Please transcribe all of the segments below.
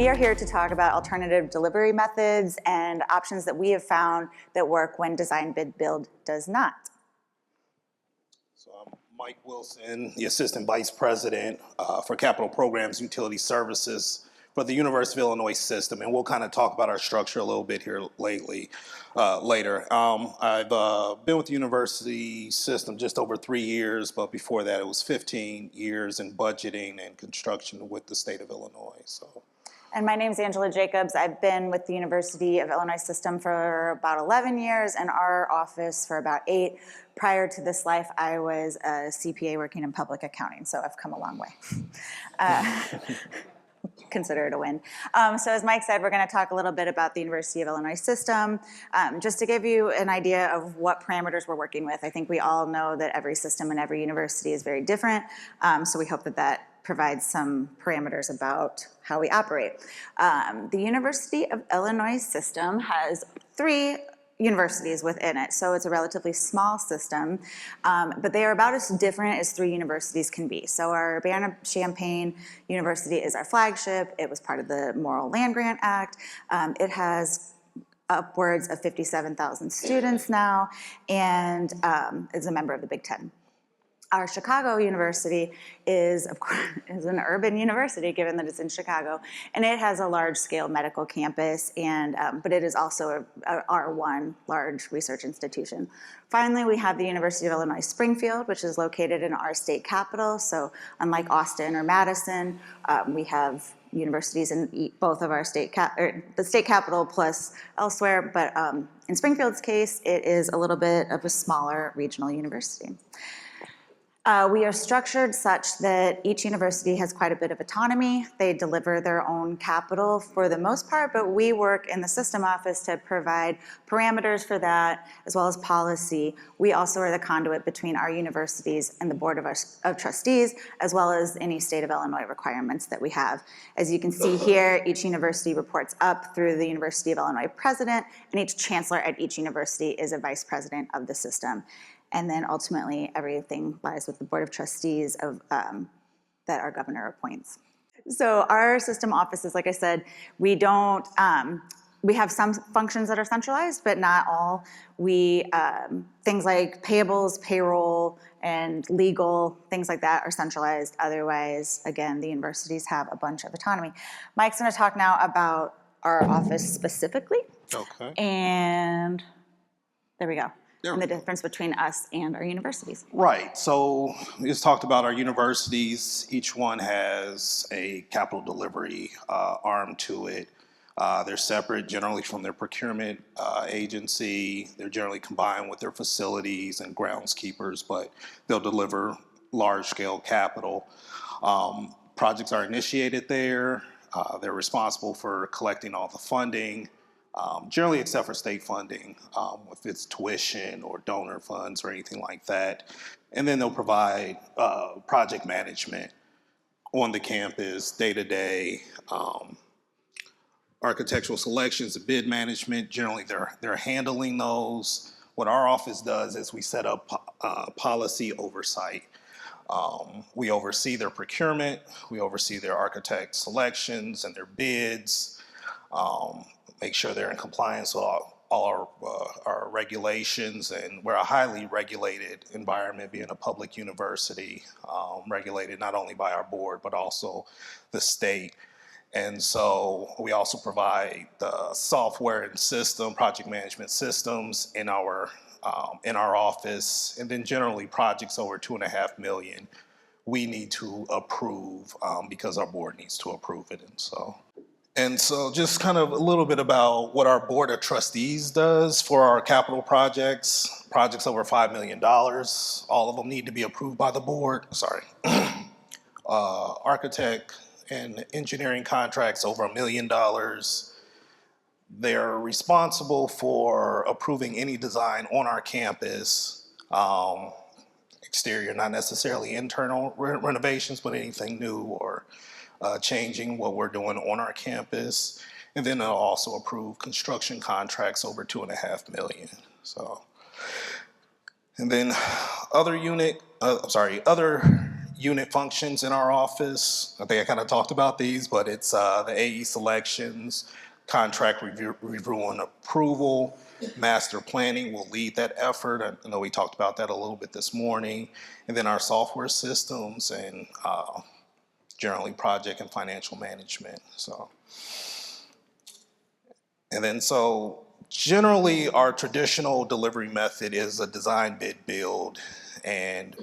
We are here to talk about alternative delivery methods and options that we have found that work when design bid build does not. So I'm Mike Wilson, the Assistant Vice President for Capital Programs Utility Services for the University of Illinois system, and we'll kind of talk about our structure a little bit here later. I've been with the university system just over 3 years, but before that it was 15 years in budgeting and construction with the state of Illinois. And my name is Angela Jacobs. I've been with the University of Illinois system for about 11 years and our office for about 8. Prior to this life, I was a CPA working in public accounting, so I've come a long way. Consider it a win. So as Mike said, we're going to talk a little bit about the University of Illinois system. Just to give you an idea of what parameters we're working with, I think we all know that every system and every university is very different, so we hope that that provides some parameters about how we operate. The University of Illinois system has 3 universities within it, so it's a relatively small system, but they are about as different as 3 universities can be. So our Urbana-Champaign University is our flagship. It was part of the Morrill Land Grant Act. It has upwards of 57,000 students now and is a member of the Big Ten. Our Chicago University is, of course, an urban university, given that it's in Chicago, and it has a large-scale medical campus, and but it is also a R1 large research institution. Finally, we have the University of Illinois Springfield, which is located in our state capital. So, unlike Austin or Madison, we have universities in both of our the state capital plus elsewhere. But in Springfield's case, it is a little bit of a smaller regional university. We are structured such that each university has quite a bit of autonomy. They deliver their own capital for the most part, but we work in the system office to provide parameters for that, as well as policy. We also are the conduit between our universities and the Board of Trustees, as well as any state of Illinois requirements that we have. As you can see here, each university reports up through the University of Illinois president, and each chancellor at each university is a vice president of the system. And then ultimately, everything lies with the Board of Trustees that our governor appoints. So our system offices, like I said, we don't, we have some functions that are centralized, but not all. We, things like payables, payroll, and legal, things like that are centralized. Otherwise, again, the universities have a bunch of autonomy. Mike's gonna talk now about our office specifically. Okay. And there we go. And the difference between us and our universities. Right, so we just talked about our universities. Each one has a capital delivery arm to it. They're separate generally from their procurement agency. They're generally combined with their facilities and groundskeepers, but they'll deliver large-scale capital. Projects are initiated there. They're responsible for collecting all the funding. Generally except for state funding, if it's tuition or donor funds or anything like that. And then they'll provide project management on the campus, day-to-day, architectural selections, bid management. Generally, they're handling those. What our office does is we set up policy oversight. We oversee their procurement, we oversee their architect selections and their bids, make sure they're in compliance with all our regulations, and we're a highly regulated environment, being a public university, regulated not only by our board, but also the state. And so we also provide the software and system, project management systems in our office, and then generally projects over $2.5 million, we need to approve because our board needs to approve it, And so just kind of a little bit about what our Board of Trustees does for our capital projects over $5 million. All of them need to be approved by the board, architect and engineering contracts over $1 million. They're responsible for approving any design on our campus, exterior, not necessarily internal renovations, but anything new or changing what we're doing on our campus. And then they'll also approve construction contracts over $2.5 million. So, and then other unit functions in our office. I think I kind of talked about these, but it's the AE selections, contract review and approval, master planning will lead that effort. I know we talked about that a little bit this morning. And then our software systems and generally project and financial management. So generally our traditional delivery method is a design, bid, build, and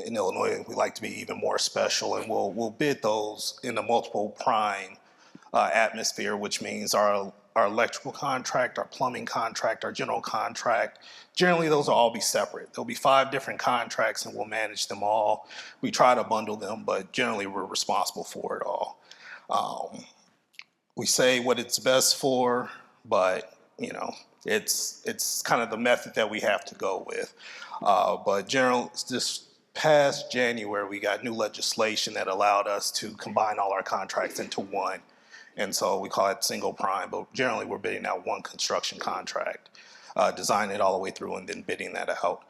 in Illinois we like to be even more special, and we'll bid those in a multiple prime atmosphere, which means our electrical contract, our plumbing contract, our general contract. Generally, those will all be separate. There'll be 5 different contracts, and we'll manage them all. We try to bundle them, but generally, we're responsible for it all. We say what it's best for, but it's kind of the method that we have to go with. But this past January, we got new legislation that allowed us to combine all our contracts into one. And so we call it single prime, but generally we're bidding out one construction contract, designing it all the way through and then bidding that out.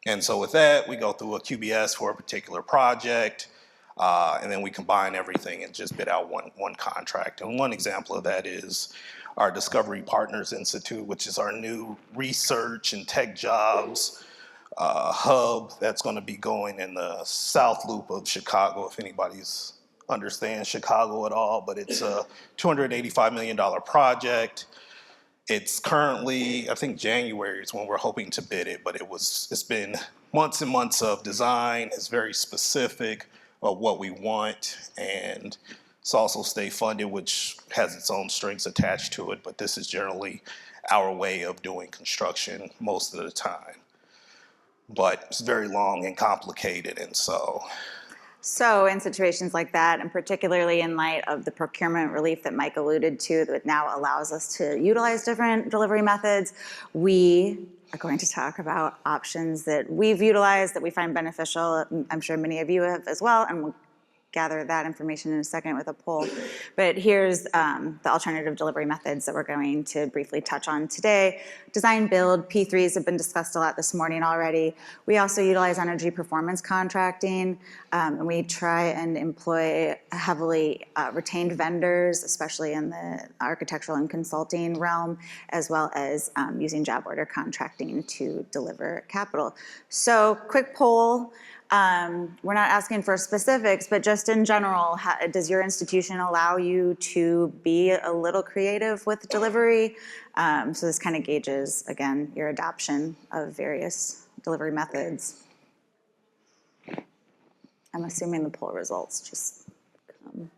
And so with that, we go through a QBS for a particular project, and then we combine everything and just bid out one contract. And one example of that is our Discovery Partners Institute, which is our new research and tech jobs hub that's going to be going in the South Loop of Chicago, if anybody's understands Chicago at all, but it's a $285 million project. It's currently, I think January is when we're hoping to bid it, but it's been months and months of design. It's very specific of what we want, and it's also state funded, which has its own strings attached to it, but this is generally our way of doing construction most of the time. But it's very long and complicated, and So in situations like that, and particularly in light of the procurement relief that Mike alluded to that now allows us to utilize different delivery methods, we are going to talk about options that we've utilized that we find beneficial. I'm sure many of you have as well, and we'll gather that information in a second with a poll. But here's the alternative delivery methods that we're going to briefly touch on today. Design, build, P3s have been discussed a lot this morning already. We also utilize energy performance contracting, and we try and employ heavily retained vendors, especially in the architectural and consulting realm, as well as using job order contracting to deliver capital. So quick poll. We're not asking for specifics, but just in general, does your institution allow you to be a little creative with delivery? So this kind of gauges, again, your adoption of various delivery methods. I'm assuming the poll results just come.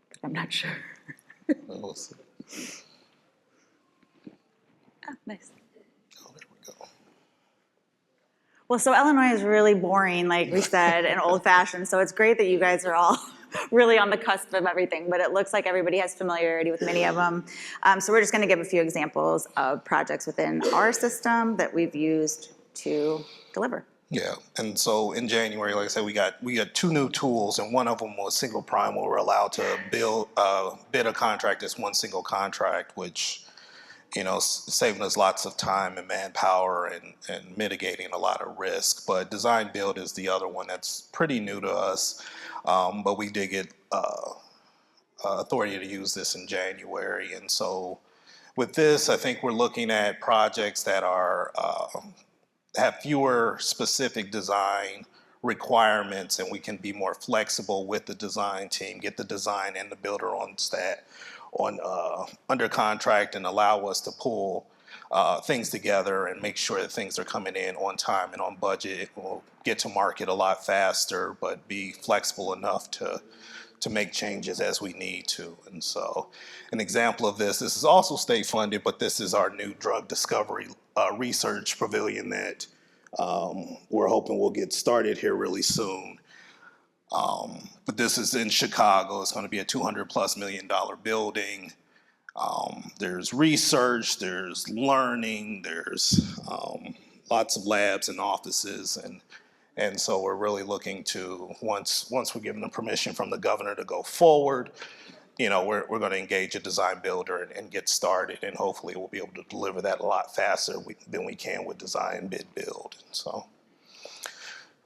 But I'm not sure. we'll see. Oh, nice. Oh, there we go. Well, so Illinois is really boring, like we said, and old-fashioned, so it's great that you guys are all really on the cusp of everything, but it looks like everybody has familiarity with many of them. So we're just going to give a few examples of projects within our system that we've used to deliver. Yeah, and so in January, like I said, we got 2 new tools, and one of them was single prime, where we're allowed to bid a contract as one single contract, which saving us lots of time and manpower and mitigating a lot of risk. But design build is the other one that's pretty new to us, but we did get authority to use this in January, and so with this, I think we're looking at projects that are have fewer specific design requirements, and we can be more flexible with the design team, get the design and the builder on under contract, and allow us to pull things together and make sure that things are coming in on time and on budget. We'll get to market a lot faster, but be flexible enough to make changes as we need to. And so an example of this is also state funded, but this is our new drug discovery research pavilion that we're hoping will get started here really soon. But this is in Chicago. It's going to be a $200+ million building. There's research, there's learning, there's lots of labs and offices, and so we're really looking to once we're given the permission from the governor to go forward, we're going to engage a design builder and get started, and hopefully we'll be able to deliver that a lot faster than we can with design, bid, build.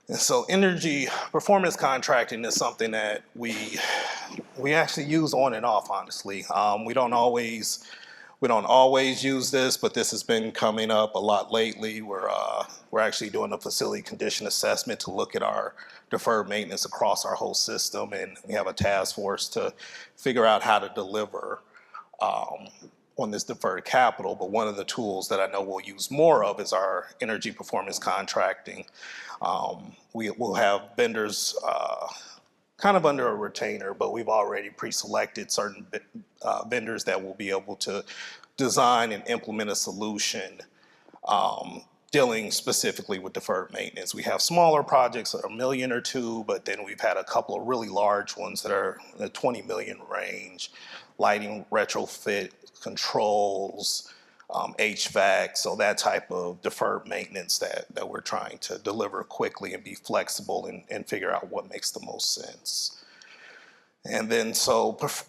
And so energy performance contracting is something that we actually use on and off, honestly. We don't always use this, but this has been coming up a lot lately. We're actually doing a facility condition assessment to look at our deferred maintenance across our whole system, and we have a task force to figure out how to deliver on this deferred capital. But one of the tools that I know we'll use more of is our energy performance contracting. We will have vendors kind of under a retainer, but we've already pre-selected certain vendors that will be able to design and implement a solution dealing specifically with deferred maintenance. We have smaller projects that are $1 million or $2 million, but then we've had a couple of really large ones that are in the $20 million range, lighting retrofit, controls, HVAC, so that type of deferred maintenance that we're trying to deliver quickly and be flexible and figure out what makes the most sense. And then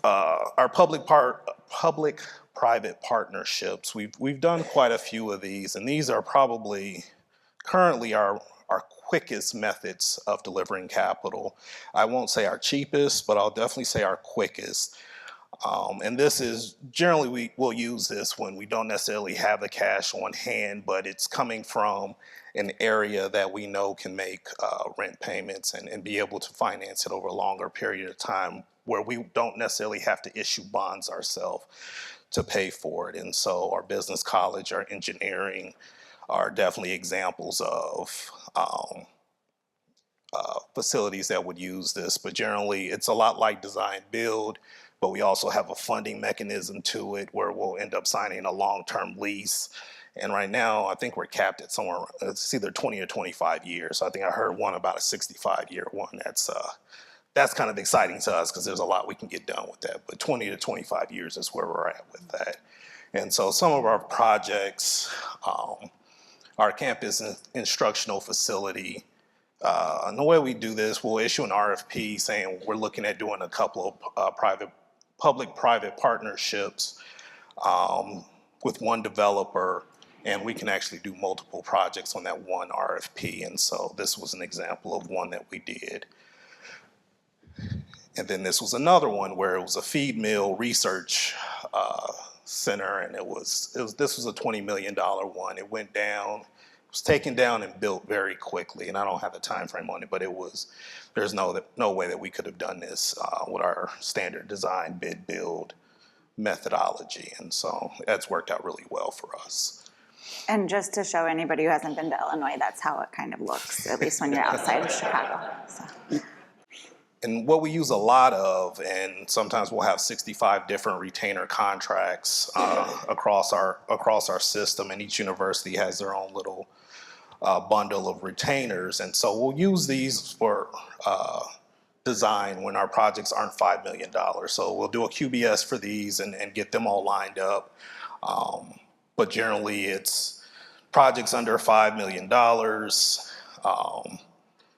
our public-private partnerships, we've done quite a few of these, and these are probably currently our quickest methods of delivering capital. I won't say our cheapest, but I'll definitely say our quickest. And this is generally we'll use this when we don't necessarily have the cash on hand, but it's coming from an area that we know can make rent payments and be able to finance it over a longer period of time, where we don't necessarily have to issue bonds ourselves to pay for it. And so our business college, our engineering are definitely examples of facilities that would use this. But generally, it's a lot like design build, but we also have a funding mechanism to it where we'll end up signing a long-term lease. And right now, I think we're capped at somewhere, it's either 20 or 25 years. So I think I heard one about a 65-year one. That's kind of exciting to us because there's a lot we can get done with that. But 20 to 25 years is where we're at with that. And so some of our projects, our campus instructional facility, and the way we do this, we'll issue an RFP saying we're looking at doing a couple of public-private partnerships with one developer, and we can actually do multiple projects on that one RFP. And so this was an example of one that we did. And then this was another one where it was a feed mill research center, and this was a $20 million one. It went down. Was taken down and built very quickly, and I don't have the time frame on it, but there's no way that we could have done this with our standard design bid build methodology, and so that's worked out really well for us. And just to show anybody who hasn't been to Illinois, that's how it kind of looks, at least when you're outside of Chicago. So. And what we use a lot of, and sometimes we'll have 65 different retainer contracts across our system, and each university has their own little bundle of retainers. And so we'll use these for design when our projects aren't $5 million. So we'll do a QBS for these and get them all lined up. But generally it's projects under $5 million.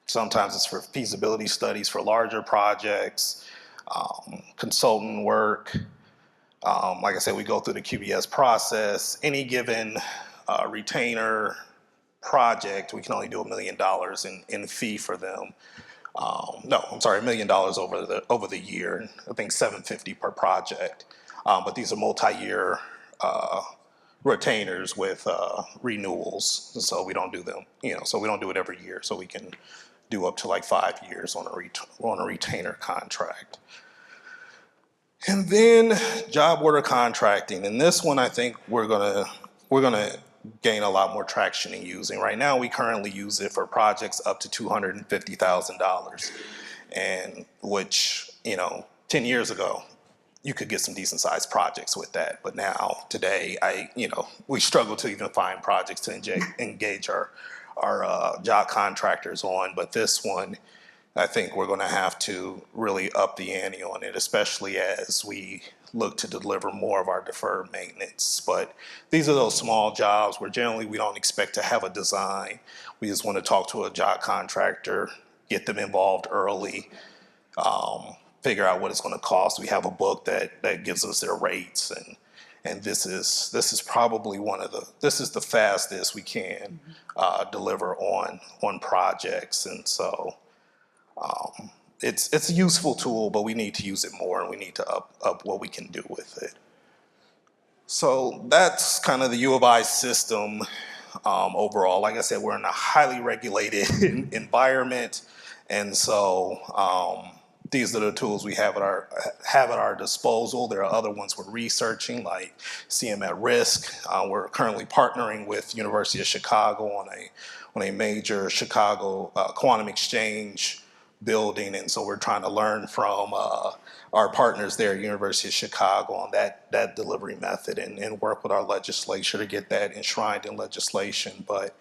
Sometimes it's for feasibility studies for larger projects, consultant work. Like I said, we go through the QBS process. Any given retainer project, we can only do $1 million in fee for them. No, I'm sorry, $1 million over the year. I think $750 per project. But these are multi-year retainers with renewals, so we don't do them. So we don't do it every year. So we can do up to like 5 years on a retainer contract. And then job order contracting, and this one I think we're gonna gain a lot more traction in using. Right now, we currently use it for projects up to $250,000, and which 10 years ago you could get some decent sized projects with that. But now today, we struggle to even find projects to engage our job contractors on. But this one, I think we're going to have to really up the ante on it, especially as we look to deliver more of our deferred maintenance. But these are those small jobs where generally we don't expect to have a design. We just want to talk to a job contractor, get them involved early, figure out what it's going to cost. We have a book that gives us their rates, and this is probably this is the fastest we can deliver on projects, and so it's a useful tool, but we need to use it more, and we need to up what we can do with it. So that's kind of the U of I system overall. Like I said, we're in a highly regulated environment, and so these are the tools we have at our disposal. There are other ones we're researching, like CM at Risk. We're currently partnering with University of Chicago on a major Chicago quantum exchange building, and so we're trying to learn from our partners there at University of Chicago on that delivery method, and work with our legislature to get that enshrined in legislation. But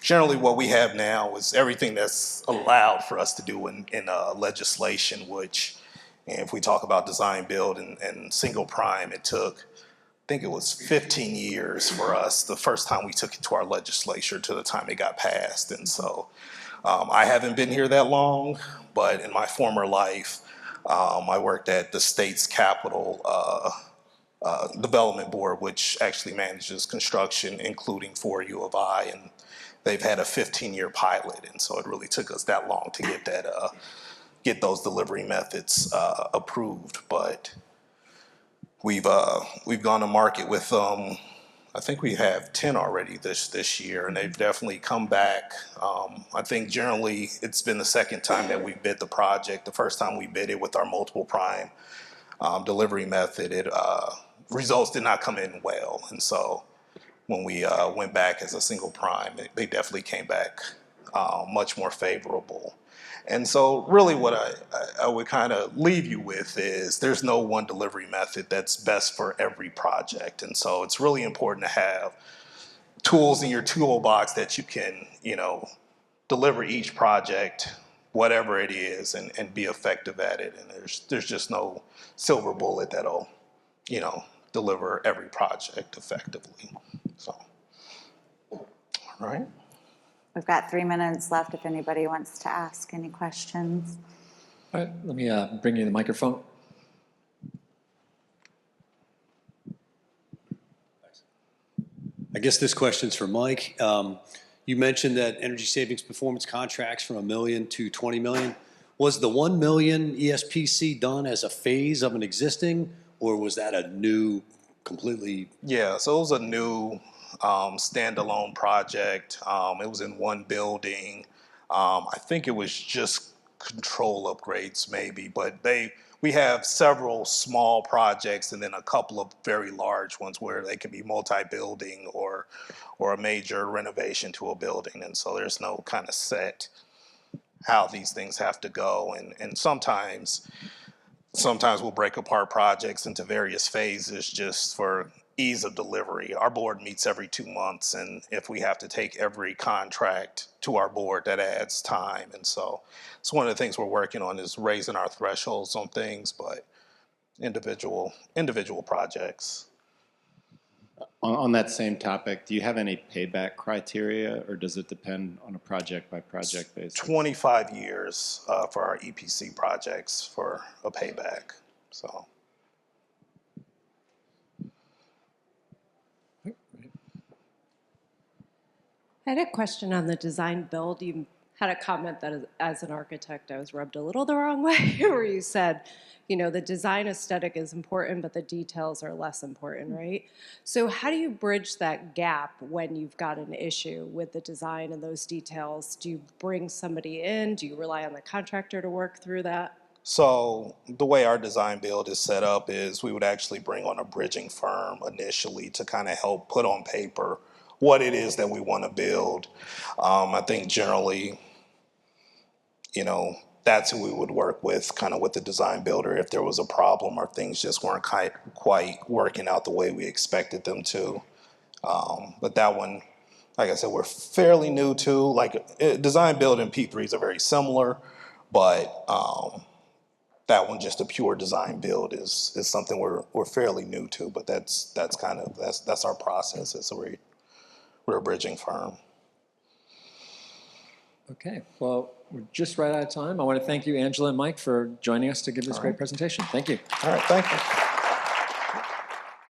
generally what we have now is everything that's allowed for us to do in legislation, which, and if we talk about design build and single prime, it took, I think it was 15 years for us, the first time we took it to our legislature to the time it got passed. And so I haven't been here that long, but in my former life, I worked at the state's capital development board, which actually manages construction, including for U of I, and they've had a 15-year pilot, and so it really took us that long to get those delivery methods approved. But we've gone to market with I think we have 10 already this year, and they've definitely come back. I think generally it's been the second time that we bid the project. The first time we bid it with our multiple prime delivery method, results did not come in well. And so when we went back as a single prime, they definitely came back much more favorable. And so really what I would kind of leave you with is there's no one delivery method that's best for every project. And so it's really important to have tools in your toolbox that you can, deliver each project, whatever it is, and be effective at it. And there's just no silver bullet that'll, deliver every project effectively. So, all right. We've got 3 minutes left if anybody wants to ask any questions. All right, let me bring you the microphone. I guess this question's for Mike. You mentioned that energy savings performance contracts from $1 million to $20 million. Was the $1 million ESPC done as a phase of an existing, or was that a new, completely? Yeah, so it was a new standalone project. It was in one building. I think it was just control upgrades maybe, but we have several small projects and then a couple of very large ones where they can be multi-building or a major renovation to a building. And so there's no kind of set how these things have to go. And sometimes we'll break apart projects into various phases just for ease of delivery. Our board meets every 2 months, and if we have to take every contract to our board, that adds time. And so it's one of the things we're working on is raising our thresholds on things, but individual projects. On that same topic, do you have any payback criteria, or does it depend on a project-by-project basis? 25 years for our EPC projects for a payback. So. I had a question on the design build. You had a comment that as an architect, I was rubbed a little the wrong way, where you said, the design aesthetic is important, but the details are less important, right? So how do you bridge that gap when you've got an issue with the design and those details? Do you bring somebody in? Do you rely on the contractor to work through that? So the way our design build is set up is we would actually bring on a bridging firm initially to kind of help put on paper what it is that we want to build. I think generally, that's who we would work with, kind of with the design builder if there was a problem or things just weren't quite working out the way we expected them to. But that one, like I said, we're fairly new to. Like design build and P3s are very similar, but that one, just a pure design build, is something we're fairly new to. But that's our process. So we're a bridging firm. Okay, well, we're just right out of time. I want to thank you, Angela and Mike, for joining us to give this All great right. presentation. Thank you. All right, thank you.